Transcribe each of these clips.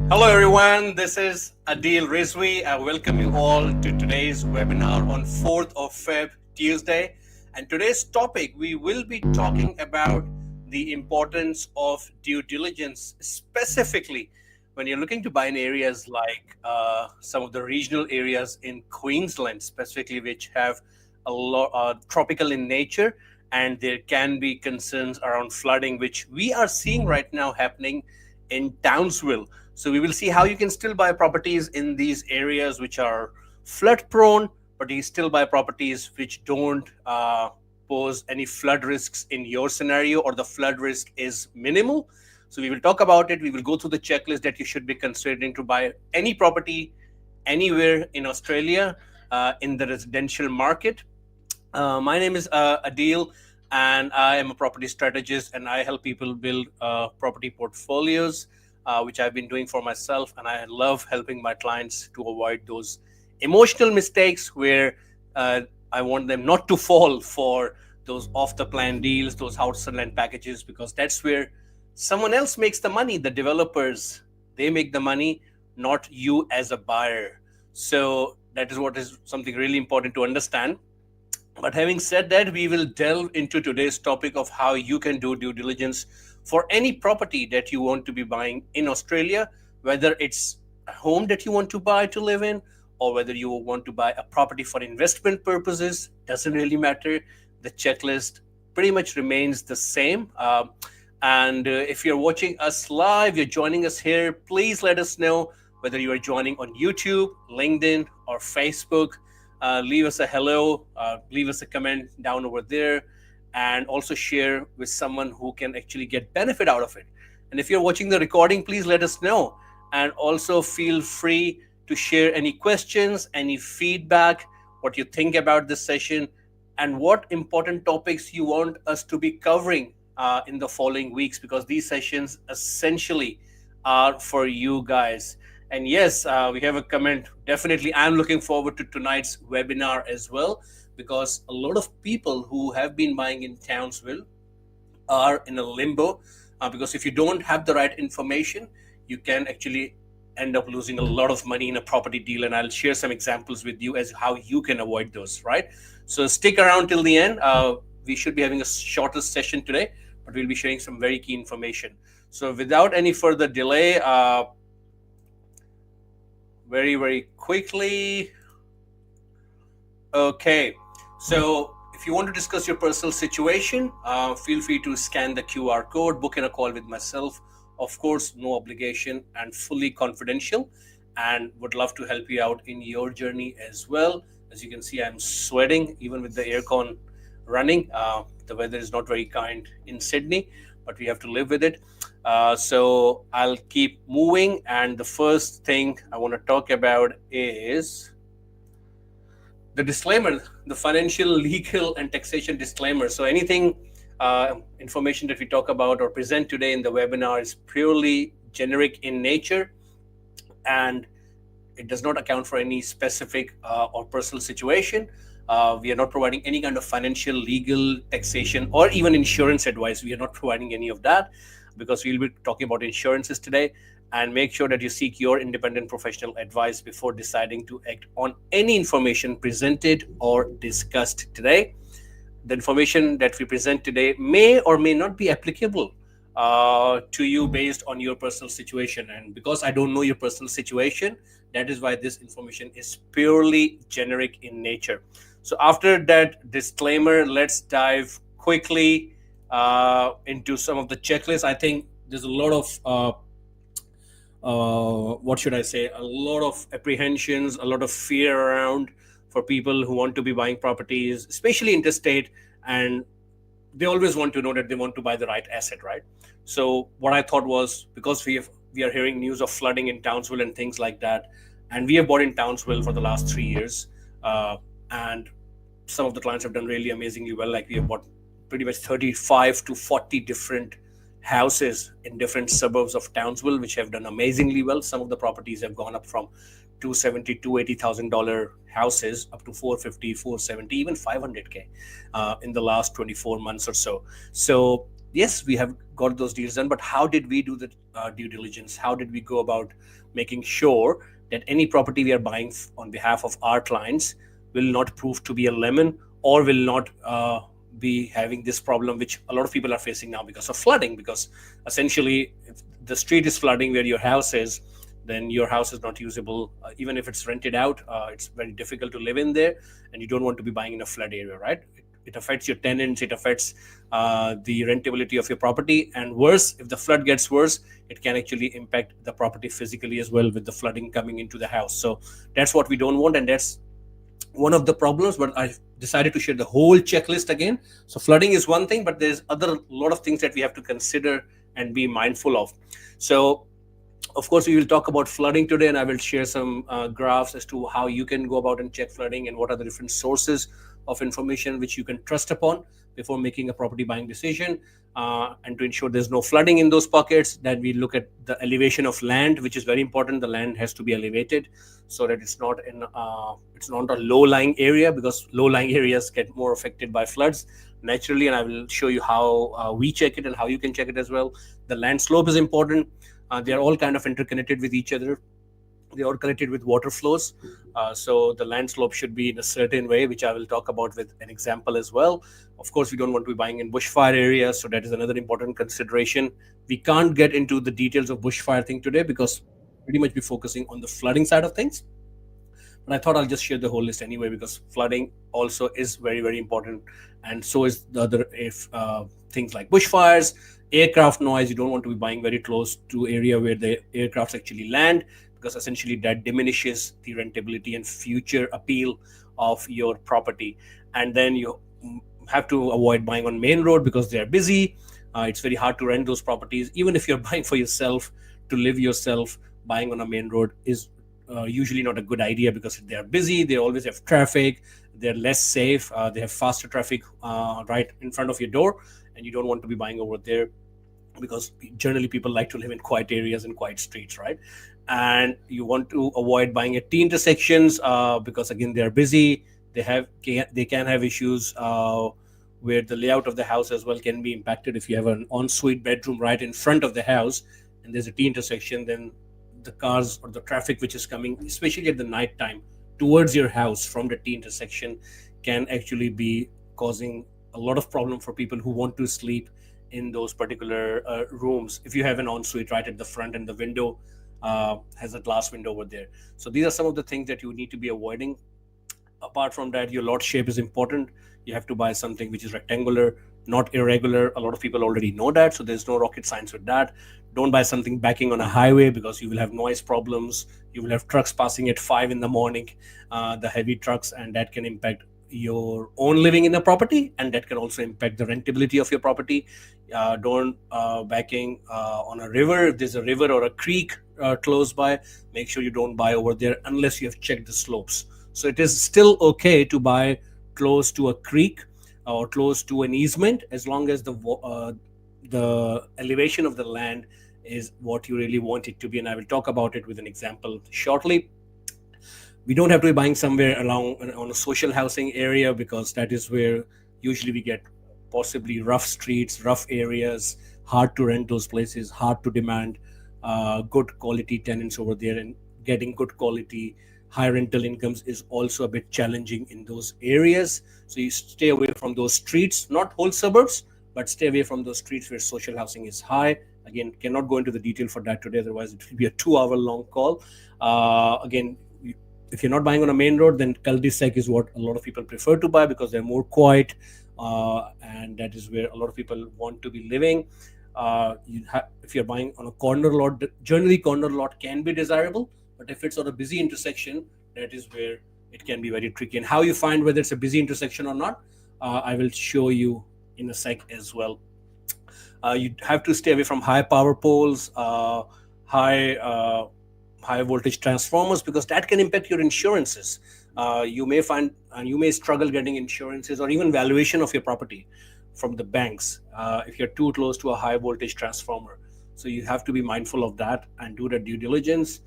Hello everyone, this is Adil Rizvi. I welcome you all to today's webinar on 4th of Feb, Tuesday. And today's topic, we will be talking about the importance of due diligence, specifically when you're looking to buy in areas like some of the regional areas in Queensland, specifically, which have a lot tropical in nature, and there can be concerns around flooding, which we are seeing right now happening in Townsville. So we will see how you can still buy properties in these areas which are flood prone, but you still buy properties which don't pose any flood risks in your scenario, or the flood risk is minimal. So we will talk about it. We will go through the checklist that you should be considering to buy any property anywhere in Australia in the residential market. My name is Adil, and I am a property strategist, and I help people build property portfolios, which I've been doing for myself. And I love helping my clients to avoid those emotional mistakes where I want them not to fall for those off the plan deals, those house and land packages, because that's where someone else makes the money. The developers, they make the money, not you as a buyer. So that is what is something really important to understand. But having said that, we will delve into today's topic of how you can do due diligence for any property that you want to be buying in Australia, whether it's a home that you want to buy to live in, or whether you want to buy a property for investment purposes. Doesn't really matter. The checklist pretty much remains the same. And if you're watching us live, you're joining us here, please let us know whether you are joining on YouTube, LinkedIn, or Facebook. Leave us a hello, leave us a comment down over there, and also share with someone who can actually get benefit out of it. And if you're watching the recording, please let us know. And also feel free to share any questions, any feedback, what you think about this session, and what important topics you want us to be covering in the following weeks, because these sessions essentially are for you guys. And yes, we have a comment. Definitely, I'm looking forward to tonight's webinar as well, because a lot of people who have been buying in Townsville are in a limbo. Because if you don't have the right information, you can actually end up losing a lot of money in a property deal. And I'll share some examples with you as how you can avoid those, right? So stick around till the end. We should be having a shorter session today, but we'll be sharing some very key information. So without any further delay, very quickly. Okay, so if you want to discuss your personal situation, feel free to scan the QR code, book in a call with myself. Of course, no obligation and fully confidential, and would love to help you out in your journey as well. As you can see, I'm sweating even with the aircon running. The weather is not very kind in Sydney, but we have to live with it. So I'll keep moving. And the first thing I want to talk about is the disclaimer, the financial, legal, and taxation disclaimer. So anything, information that we talk about or present today in the webinar is purely generic in nature, and it does not account for any specific or personal situation. We are not providing any kind of financial, legal, taxation, or even insurance advice. We are not providing any of that, because we'll be talking about insurances today. And make sure that you seek your independent professional advice before deciding to act on any information presented or discussed today. The information that we present today may or may not be applicable to you based on your personal situation. And because I don't know your personal situation, that is why this information is purely generic in nature. So after that disclaimer, let's dive quickly into some of the checklists. I think there's a lot of what should I say, a lot of apprehensions, a lot of fear around for people who want to be buying properties, especially interstate, and they always want to know that they want to buy the right asset, right? So what I thought was, because we are hearing news of flooding in Townsville and things like that, and we have bought in Townsville for the last 3 years, and some of the clients have done really amazingly well. Like we have bought pretty much 35 to 40 different houses in different suburbs of Townsville, which have done amazingly well. Some of the properties have gone up from $270,000 to $280,000 houses up to $450,000, $470,000, even $500K in the last 24 months or so. So yes, we have got those deals done, but how did we do the due diligence? How did we go about making sure that any property we are buying on behalf of our clients will not prove to be a lemon, or will not be having this problem which a lot of people are facing now because of flooding? Because essentially, if the street is flooding where your house is, then your house is not usable. Even if it's rented out, it's very difficult to live in there, and you don't want to be buying in a flood area, right? It affects your tenants, it affects the rentability of your property, and worse, if the flood gets worse, it can actually impact the property physically as well, with the flooding coming into the house. So that's what we don't want, and that's one of the problems. But I decided to share the whole checklist again. So flooding is one thing, but there's other lot of things that we have to consider and be mindful of. So of course, we will talk about flooding today, and I will share some graphs as to how you can go about and check flooding, and what are the different sources of information which you can trust upon before making a property buying decision. And to ensure there's no flooding in those pockets, then we look at the elevation of land, which is very important. The land has to be elevated so that it's not a low-lying area, because low-lying areas get more affected by floods naturally. And I will show you how we check it and how you can check it as well. The land slope is important. They are all kind of interconnected with each other. They are connected with water flows. So the land slope should be in a certain way, which I will talk about with an example as well. Of course, we don't want to be buying in bushfire areas, so that is another important consideration. We can't get into the details of bushfire thing today, because pretty much be focusing on the flooding side of things. But I thought I'll just share the whole list anyway, because flooding also is very, very important, and so is the other things like bushfires, aircraft noise. You don't want to be buying very close to area where the aircrafts actually land, because essentially that diminishes the rentability and future appeal of your property. And then you have to avoid buying on main road, because they are busy. It's very hard to rent those properties. Even if you're buying for yourself, to live yourself, buying on a main road is usually not a good idea, because they are busy, they always have traffic, they're less safe, they have faster traffic right in front of your door, and you don't want to be buying over there, because generally people like to live in quiet areas and quiet streets, right? And you want to avoid buying at T intersections, because again, they are busy. They can have issues where the layout of the house as well can be impacted. If you have an ensuite bedroom right in front of the house and there's a T intersection, then the cars or the traffic which is coming, especially at the night time, towards your house from the T intersection, can actually be causing a lot of problem for people who want to sleep in those particular rooms. If you have an ensuite right at the front and the window has a glass window over there. So these are some of the things that you need to be avoiding. Apart from that, your lot shape is important. You have to buy something which is rectangular, not irregular. A lot of people already know that, so there's no rocket science with that. Don't buy something backing on a highway, because you will have noise problems. You will have trucks passing at 5 in the morning, the heavy trucks, and that can impact your own living in a property, and that can also impact the rentability of your property. Don't backing on a river. If there's a river or a creek close by, make sure you don't buy over there unless you have checked the slopes. So it is still okay to buy close to a creek or close to an easement, as long as the elevation of the land is what you really want it to be. And I will talk about it with an example shortly. We don't have to be buying somewhere along on a social housing area, because that is where usually we get possibly rough streets, rough areas, hard to rent those places, hard to demand good quality tenants over there, and getting good quality high rental incomes is also a bit challenging in those areas. So you stay away from those streets, not whole suburbs, but stay away from those streets where social housing is high. Again, cannot go into the detail for that today, otherwise it will be a 2-hour long call. Again, if you're not buying on a main road, then cul-de-sac is what a lot of people prefer to buy, because they're more quiet, and that is where a lot of people want to be living. If you're buying on a corner lot, generally corner lot can be desirable, but if it's on a busy intersection, that is where it can be very tricky. And how you find whether it's a busy intersection or not, I will show you in a sec as well. You have to stay away from high power poles, high voltage transformers, because that can impact your insurances. You may find, and you may struggle getting insurances or even valuation of your property from the banks if you're too close to a high voltage transformer. So you have to be mindful of that and do the due diligence.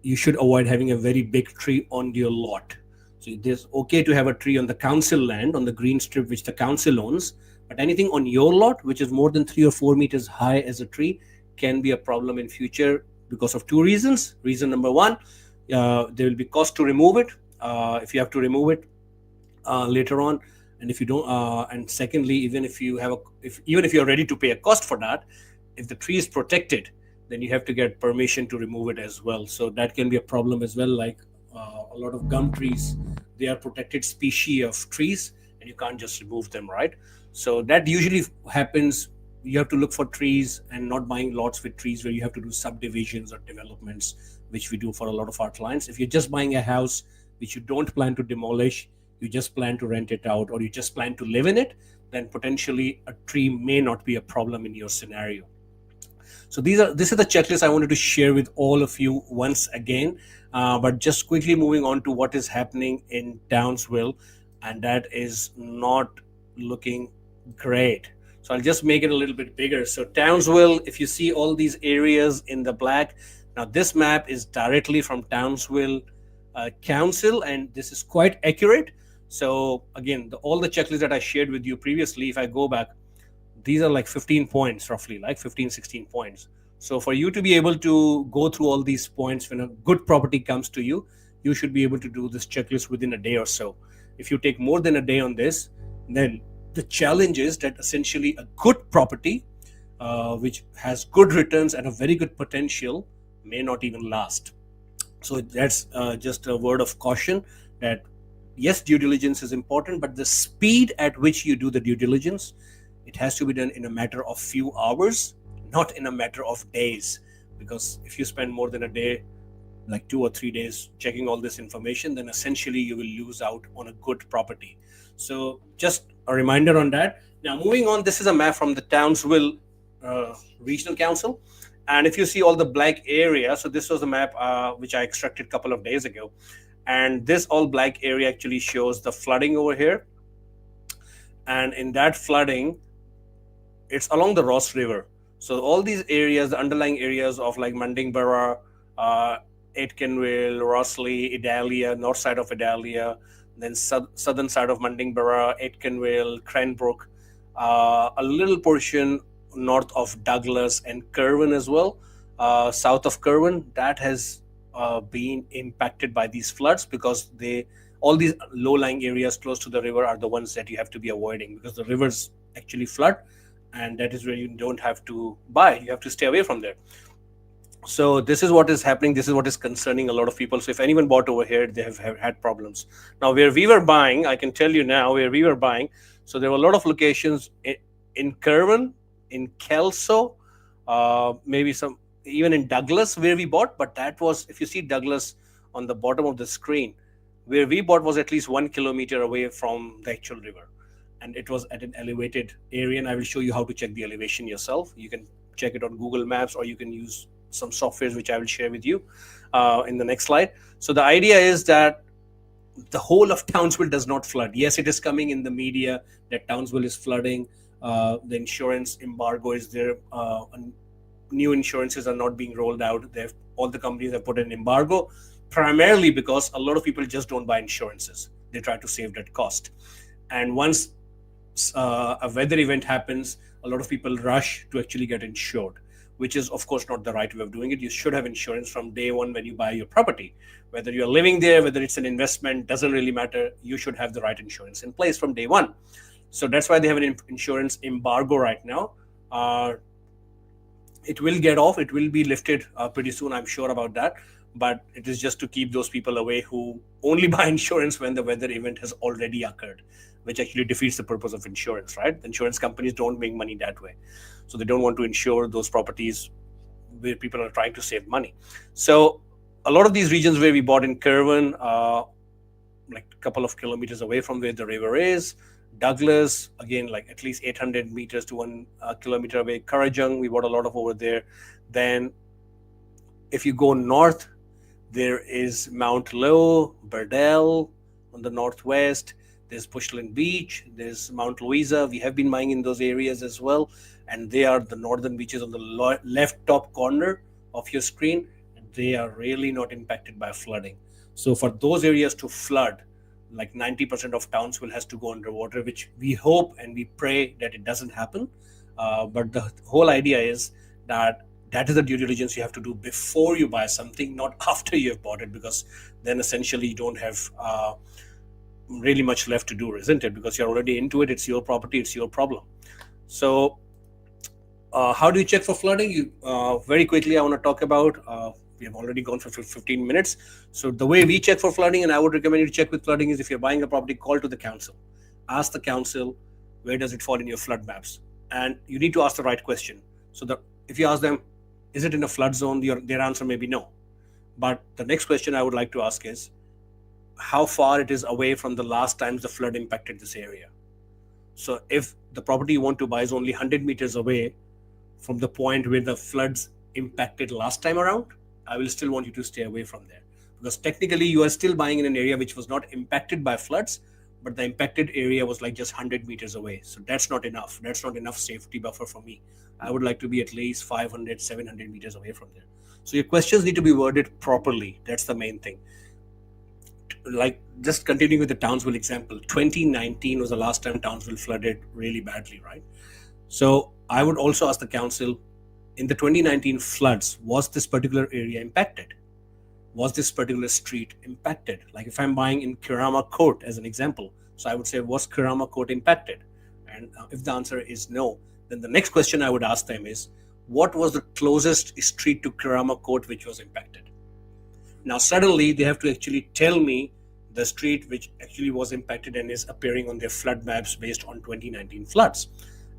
You should avoid having a very big tree on your lot. So it is okay to have a tree on the council land, on the green strip which the council owns, But anything on your lot, which is more than 3 or 4 meters high as a tree, can be a problem in future because of two reasons. Reason number one, there will be cost to remove it if you have to remove it later on, and if you don't, and secondly, even if you're ready to pay a cost for that, if the tree is protected, then you have to get permission to remove it as well. So that can be a problem as well. Like a lot of gum trees, they are protected species of trees, and you can't just remove them, right? So that usually happens. You have to look for trees and not buying lots with trees where you have to do subdivisions or developments, which we do for a lot of our clients. If you're just buying a house which you don't plan to demolish, you just plan to rent it out, or you just plan to live in it, then potentially a tree may not be a problem in your scenario. So this is the checklist I wanted to share with all of you once again. But just quickly moving on to what is happening in Townsville, and that is not looking great. So I'll just make it a little bit bigger. So Townsville, if you see all these areas in the black, now this map is directly from Townsville Council, and this is quite accurate. So again, all the checklists that I shared with you previously, if I go back, these are like 15 points, roughly like 15, 16 points. So for you to be able to go through all these points when a good property comes to you, you should be able to do this checklist within a day or so. If you take more than a day on this, then the challenge is that essentially a good property, which has good returns and a very good potential, may not even last. So that's just a word of caution that yes, due diligence is important, but the speed at which you do the due diligence, it has to be done in a matter of few hours, not in a matter of days. Because if you spend more than a day, like 2 or 3 days checking all this information, then essentially you will lose out on a good property. So just a reminder on that. Now moving on, this is a map from the Townsville Regional Council. And if you see all the black area, so this was a map which I extracted a couple of days ago. And this all black area actually shows the flooding over here. And in that flooding, it's along the Ross River. So all these areas, the underlying areas of like Mundingborough, Aitkenville, Rossley, Idalia, north side of Idalia, then southern side of Mundingborough, Aitkenville, Cranbrook, a little portion north of Douglas and Kerwin as well. South of Kerwin, that has been impacted by these floods because all these low-lying areas close to the river are the ones that you have to be avoiding because the rivers actually flood, and that is where you don't have to buy. You have to stay away from there. So this is what is happening. This is what is concerning a lot of people. So if anyone bought over here, they have had problems. Now, where we were buying, I can tell you now where we were buying. So there were a lot of locations in Kerwin, in Kelso, maybe some even in Douglas where we bought. But that was, if you see Douglas on the bottom of the screen, where we bought was at least 1 kilometer away from the actual river. And it was at an elevated area. And I will show you how to check the elevation yourself. You can check it on Google Maps, or you can use some softwares which I will share with you in the next slide. So the idea is that the whole of Townsville does not flood. Yes, it is coming in the media that Townsville is flooding. The insurance embargo is there. New insurances are not being rolled out. All the companies have put an embargo, primarily because a lot of people just don't buy insurances. They try to save that cost. And once a weather event happens, a lot of people rush to actually get insured, which is of course not the right way of doing it. You should have insurance from day one when you buy your property. Whether you're living there, whether it's an investment, doesn't really matter. You should have the right insurance in place from day one. So that's why they have an insurance embargo right now. It will get off. It will be lifted pretty soon. I'm sure about that. But it is just to keep those people away who only buy insurance when the weather event has already occurred, which actually defeats the purpose of insurance, right? The insurance companies don't make money that way. So they don't want to insure those properties where people are trying to save money. So a lot of these regions where we bought in Kerwin, like a couple of kilometers away from where the river is. Douglas, again, like at least 800 meters to 1 kilometer away. Currajong, we bought a lot of over there. Then if you go north, there is Mount Lowe, Burdell on the northwest. There's Bushland Beach. There's Mount Louisa. We have been buying in those areas as well. And they are the northern beaches on the left top corner of your screen. And they are really not impacted by flooding. So for those areas to flood, like 90% of towns will has to go underwater, which we hope and we pray that it doesn't happen. But the whole idea is that that is the due diligence you have to do before you buy something, not after you have bought it, because then essentially you don't have really much left to do, isn't it? Because you're already into it. It's your property. It's your problem. So how do you check for flooding? Very quickly, I want to talk about, we have already gone for 15 minutes. So the way we check for flooding, and I would recommend you to check with flooding, is if you're buying a property, call to the council. Ask the council, where does it fall in your flood maps? And you need to ask the right question. So if you ask them, is it in a flood zone? Their answer may be no. But the next question I would like to ask is, how far it is away from the last times the flood impacted this area. So if the property you want to buy is only 100 meters away from the point where the floods impacted last time around, I will still want you to stay away from there, because technically you are still buying in an area which was not impacted by floods, but the impacted area was like just 100 meters away. So that's not enough. That's not enough safety buffer for me. I would like to be at least 500, 700 meters away from there. So your questions need to be worded properly. That's the main thing. Like, just continuing with the Townsville example, 2019 was the last time Townsville flooded really badly, right? So I would also ask the council, in the 2019 floods, was this particular area impacted? Was this particular street impacted? Like if I'm buying in Kirama Court as an example, so I would say, was Kirama Court impacted? And if the answer is no, then the next question I would ask them is, what was the closest street to Kirama Court which was impacted? Now suddenly they have to actually tell me the street which actually was impacted and is appearing on their flood maps based on 2019 floods.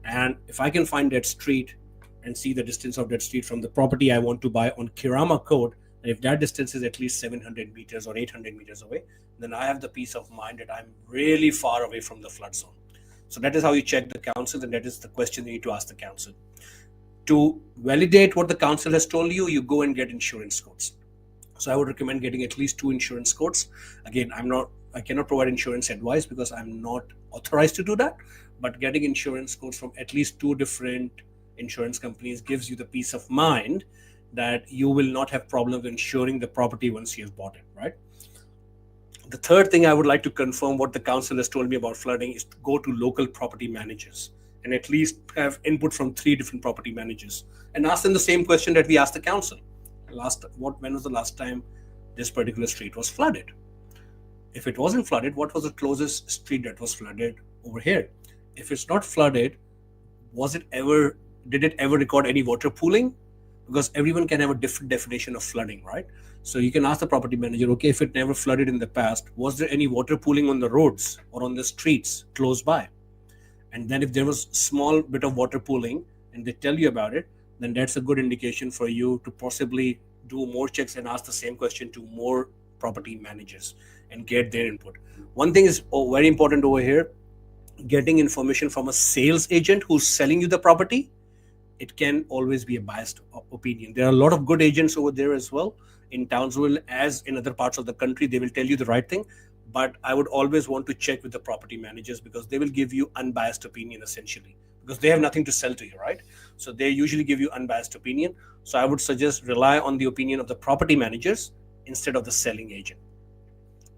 And if I can find that street and see the distance of that street from the property I want to buy on Kirama Court, and if that distance is at least 700 meters or 800 meters away, then I have the peace of mind that I'm really far away from the flood zone. So that is how you check the council, and that is the question you need to ask the council. To validate what the council has told you, you go and get insurance quotes. So I would recommend getting at least 2 insurance quotes. Again, I cannot provide insurance advice because I'm not authorized to do that, but getting insurance quotes from at least 2 different insurance companies gives you the peace of mind that you will not have problems insuring the property once you have bought it, right? The third thing I would like to confirm what the council has told me about flooding is to go to local property managers and at least have input from 3 different property managers and ask them the same question that we asked the council. When was the last time this particular street was flooded? If it wasn't flooded, what was the closest street that was flooded over here? If it's not flooded, did it ever record any water pooling? Because everyone can have a different definition of flooding, right? So you can ask the property manager, okay, if it never flooded in the past, was there any water pooling on the roads or on the streets close by? And then if there was small bit of water pooling and they tell you about it, then that's a good indication for you to possibly do more checks and ask the same question to more property managers and get their input. One thing is very important over here, getting information from a sales agent who's selling you the property. It can always be a biased opinion. There are a lot of good agents over there as well in Townsville, as in other parts of the country. They will tell you the right thing, but I would always want to check with the property managers because they will give you unbiased opinion essentially, because they have nothing to sell to you, right? So they usually give you unbiased opinion. So I would suggest rely on the opinion of the property managers instead of the selling agent.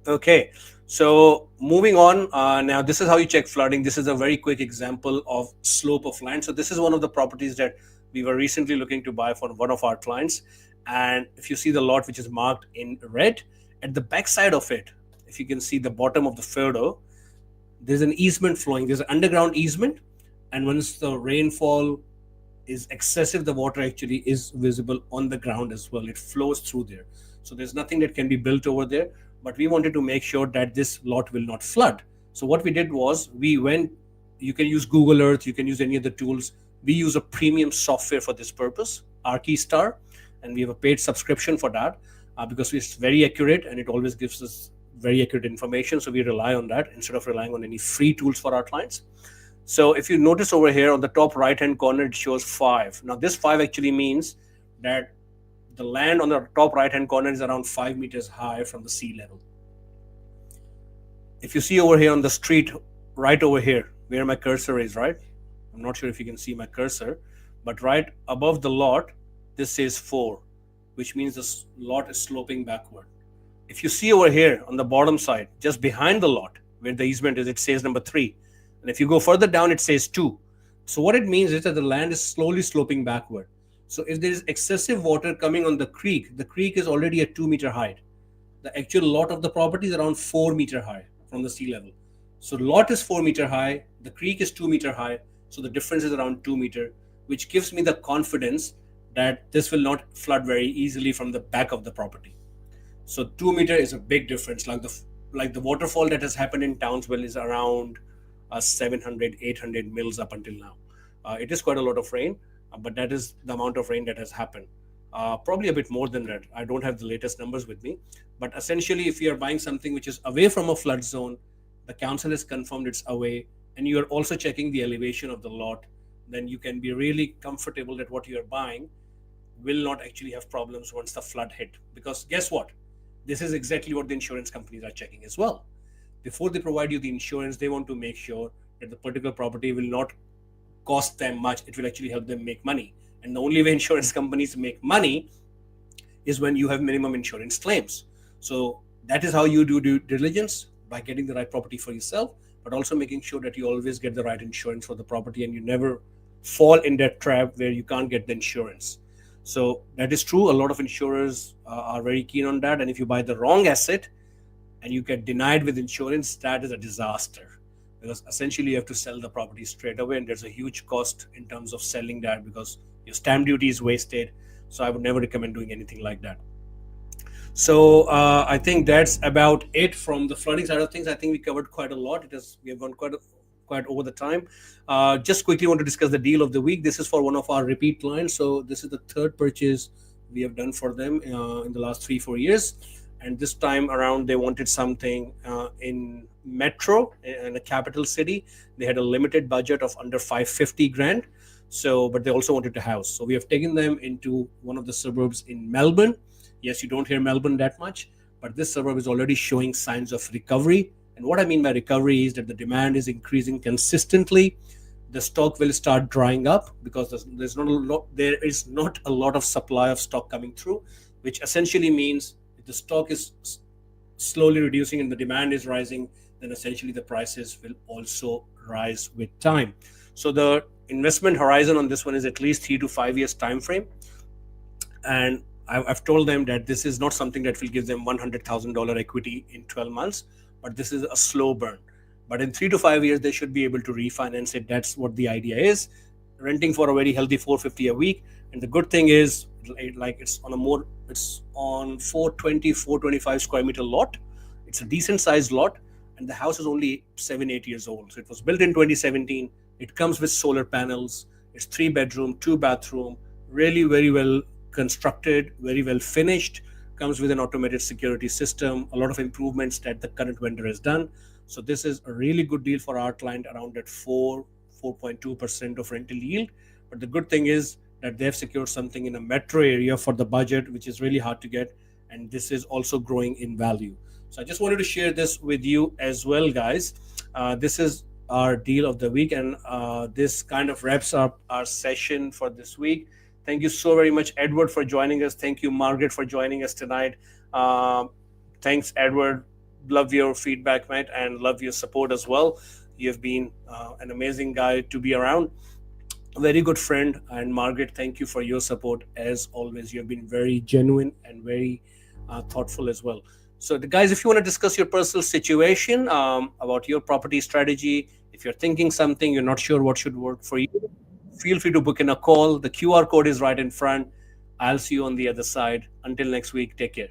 Okay, so moving on. Now this is how you check flooding. This is a very quick example of slope of land. So this is one of the properties that we were recently looking to buy for one of our clients. And if you see the lot which is marked in red, at the back side of it, if you can see the bottom of the photo, there's an easement flowing. There's an underground easement. And once the rainfall is excessive, the water actually is visible on the ground as well. It flows through there. So there's nothing that can be built over there. But we wanted to make sure that this lot will not flood. So what we did was you can use Google Earth, you can use any of the tools. We use a premium software for this purpose, Arkistar, and we have a paid subscription for that because it's very accurate and it always gives us very accurate information. So we rely on that instead of relying on any free tools for our clients. So if you notice over here on the top right-hand corner, it shows 5. Now this 5 actually means that the land on the top right-hand corner is around 5 meters high from the sea level. If you see over here on the street, right over here, where my cursor is, right? I'm not sure if you can see my cursor, but right above the lot, this says 4, which means this lot is sloping backward. If you see over here on the bottom side, just behind the lot where the easement is, it says number 3. And if you go further down, it says 2. So what it means is that the land is slowly sloping backward. So if there is excessive water coming on the creek is already at 2-meter height. The actual lot of the property is around 4-meter high from the sea level. So lot is 4-meter high, the creek is 2-meter high, so the difference is around 2 meter, which gives me the confidence that this will not flood very easily from the back of the property. So 2 meter is a big difference. Like the waterfall that has happened in Townsville is around 700, 800 mils up until now. It is quite a lot of rain, but that is the amount of rain that has happened. Probably a bit more than that. I don't have the latest numbers with me, but essentially, if you are buying something which is away from a flood zone, the council has confirmed it's away, and you are also checking the elevation of the lot, then you can be really comfortable that what you are buying will not actually have problems once the flood hit. Because guess what? This is exactly what the insurance companies are checking as well. Before they provide you the insurance, they want to make sure that the particular property will not cost them much. It will actually help them make money. And the only way insurance companies make money is when you have minimum insurance claims. So that is how you do due diligence, by getting the right property for yourself, but also making sure that you always get the right insurance for the property and you never fall in that trap where you can't get the insurance. So that is true. A lot of insurers are very keen on that. And if you buy the wrong asset and you get denied with insurance, that is a disaster, because essentially you have to sell the property straight away, and there's a huge cost in terms of selling that because your stamp duty is wasted. So I would never recommend doing anything like that. So I think that's about it from the flooding side of things. I think we covered quite a lot. We have gone quite over the time. Just quickly want to discuss the deal of the week. This is for one of our repeat clients. So this is the third purchase we have done for them in the last 3-4 years. And this time around, they wanted something in metro, in a capital city. They had a limited budget of under 550 grand. So, but they also wanted a house. So we have taken them into one of the suburbs in Melbourne. Yes, you don't hear Melbourne that much, but this suburb is already showing signs of recovery. And what I mean by recovery is that the demand is increasing consistently. The stock will start drying up because there is not a lot of supply of stock coming through, which essentially means if the stock is slowly reducing and the demand is rising, then essentially the prices will also rise with time. So the investment horizon on this one is at least 3 to 5 years time frame. And I've told them that this is not something that will give them $100,000 equity in 12 months, but this is a slow burn. But in 3 to 5 years, they should be able to refinance it. That's what the idea is. Renting for a very healthy $450 a week. And the good thing is, like it's on 420, 425 square meter lot. It's a decent sized lot. And the house is only 7-8 years old. So it was built in 2017. It comes with solar panels. It's 3-bedroom, 2-bathroom, really very well constructed, very well finished, comes with an automated security system, a lot of improvements that the current vendor has done. So this is a really good deal for our client, around that 4.2% of rental yield. But the good thing is that they've secured something in a metro area for the budget, which is really hard to get. And this is also growing in value. So I just wanted to share this with you as well, guys. This is our deal of the week, and this kind of wraps up our session for this week. Thank you so very much, Edward, for joining us. Thank you, Margaret, for joining us tonight. Thanks, Edward. Love your feedback, mate, and love your support as well. You have been an amazing guy to be around. A very good friend. And Margaret, thank you for your support as always. You have been very genuine and very thoughtful as well. So, guys, if you want to discuss your personal situation, about your property strategy, if you're thinking something, you're not sure what should work for you, feel free to book in a call. The QR code is right in front. I'll see you on the other side. Until next week, take care.